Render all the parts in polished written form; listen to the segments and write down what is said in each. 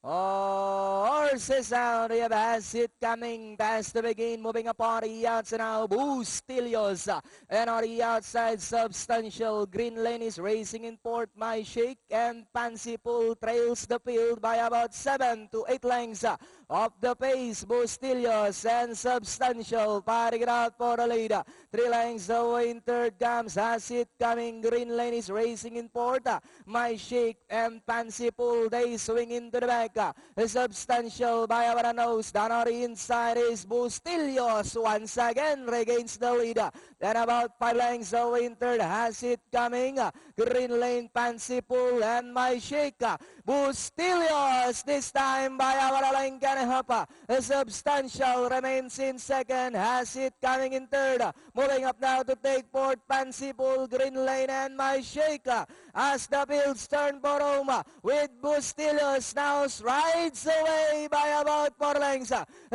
Horses out, we have Acid coming past to begin, moving up on the outside now, Bustillos, and on the outside, Substantial, Green Lane is racing in Port My Shake, and Pansy Pool trails the field by about 7 to 8 lengths of the pace, Bustillos and Substantial, fighting it out for the lead, 3 lengths away in third comes Acid coming, Green Lane is racing in Port, My Shake and Pansy Pool, they swing into the back, Substantial by our nose. Down on the inside is Bustillos. Once again regains the lead. Then about 5 lengths away in third. Has it coming. Green Lane, Pansy Pool, and My Shake. Bustillos this time by our lane Ganehapa. Substantial remains in second. Has it coming in third. Moving up now to take fourth. Pansy Pool, Green Lane, and My Shake. As the fields turn for Roma with Bustillos now rides away by about 4 lengths.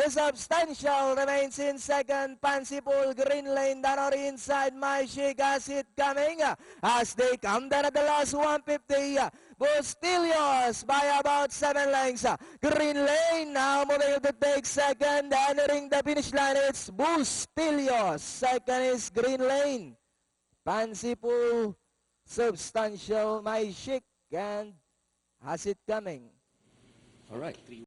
Substantial remains in second. Pansy Pool, Green Lane, down on the inside. My Shake has it coming as they come down at the last 150. Bustillos by about 7 lengths. Green Lane now moving to take second. Entering the finish line, it's Bustillos. Second is Green Lane. Pansy Pool, Substantial, My Shake, and Has It Coming. All right, 3